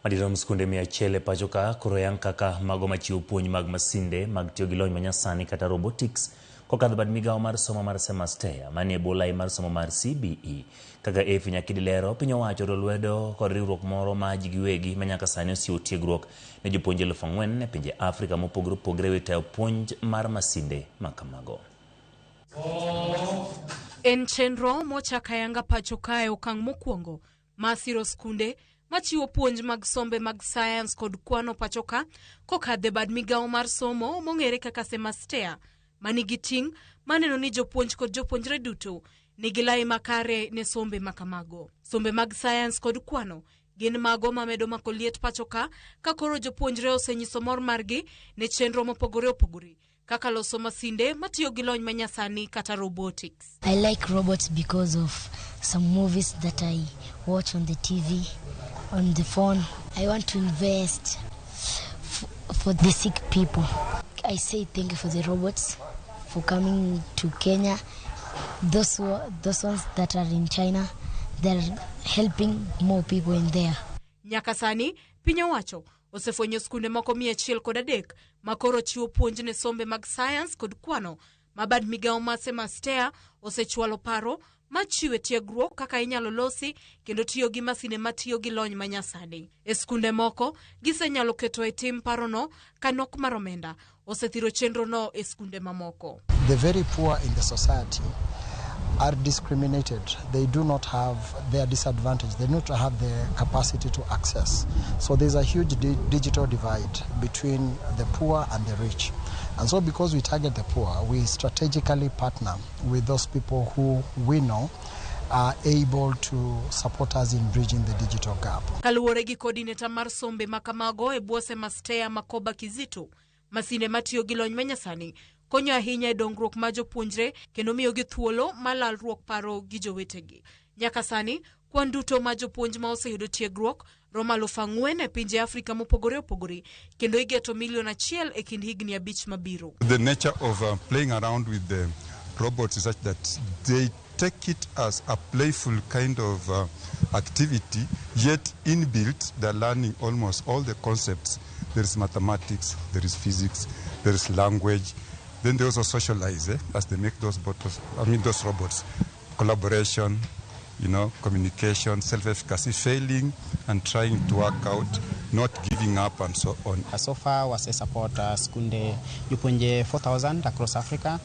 Madirom skunde miachiel pachoka koro yang kaka mago machiwo puonj mag masinde mag tiyo gi lony manyasani kata robotics kokadho bad migawo mar somo mar semester manie bwo lai mar somo mar CBE. Kaka Efi Nyakidilero, piny owacho lwedo kod riwruok moro ma ji giwegi manyaka sani osiwo tiegruok ne jopuonje 4,000 e pinje Afrika mopogore opogore wi tayo puonj mar masinde makamago. En chenro mochaka yanga pachoka e okang' mokwongo masiro skunde machiwo puonj mag sombe mag science kod kwano pachoka kokadhe bad migawo mar somo mong'ere kaka semester manigi ting' maneno ni jopuonj kod jopuonjre duto nigi lai makare ne sombe makamago. Sombe mag science kod kwano gin mago mamedo mako liet pachoka ka koro jopuonjre osenyiso mor margi ne chenro mopogore opogore kaka loso masinde matiyo gi lony manyasani kata robotics. I like robots because of some movies that I watch on the TV, on the phone. I want to invest for the sick people. I say thank you for the robots for coming to Kenya. Those ones that are in China, they're helping more people in there. Nyakasani, piny owacho osefwenyo skunde moko 103 makoro chiwo puonj ne sombe mag science kod kwano mabad migawo ma semester osechwalo paro machiwe tiegruok kaka inyalo losi kendo tiyo gi masine matiyo gi lony manyasani. E skunde moko gisenyalo keto e tim parono kanok mar omenda osethiro chenro no e skunde mamoko. The very poor in the society are discriminated. They do not have their disadvantage. They do not have the capacity to access. So there's a huge digital divide between the poor and the rich. And so because we target the poor, we strategically partner with those people who we know are able to support us in bridging the digital gap. Kaluwore gi coordinator mar sombe makamago e bwo semester Makoba Kizito, masine matiyo gi lony manyasani konyo ahinya e dongruok ma jopuonjre kendo miyo gi thuolo malalruok paro gi jowetegi. Nyaka sani, kwan duto ma jopuonj ma oseyudo tiegruok romo 4,000 e pinje Afrika mopogore opogore kendo igeto 1,000,000 e kind higni 5 mabiro. The nature of playing around with the robots is such that they take it as a playful kind of activity, yet inbuilt they're learning almost all the concepts. There is mathematics, there is physics, there is language. Then they also socialize as they make those robots. Collaboration, communication, self-efficacy, failing and trying to work out, not giving up and so on. So far was a support Skunde jopuonje 4,000 across Africa.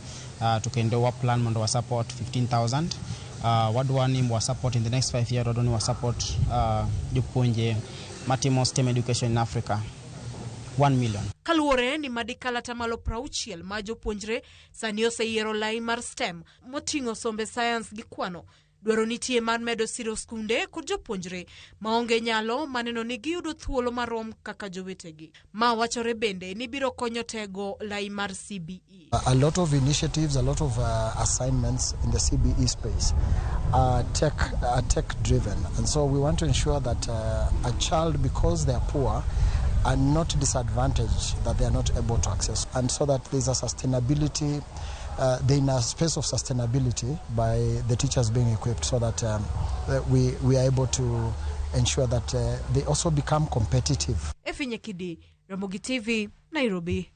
Tukendo wa plan mondo wa support 15,000. Wadwani wa support in the next 5 years wadwani wa support jopuonje matimo STEM education in Africa. 1 million. Kaluwore ni madikala tamalo 60 ma jopuonjre sani oseyiero lai mar STEM moting'o sombe science gi kwano. Dwaro nitie mar medo siro skunde kod jopuonjre maonge nyalo maneno ni giyudo thuolo marom kaka jowetegi. Ma wachore bende ni biro konyo tego lai mar CBE. A lot of initiatives, a lot of assignments in the CBE space are tech driven, and so we want to ensure that a child, because they are poor, are not disadvantaged, that they are not able to access, and so that there's a sustainability, they're in a space of sustainability by the teachers being equipped, so that we are able to ensure that they also become competitive. Efi Nyakidilero, Ramogi TV, Nairobi.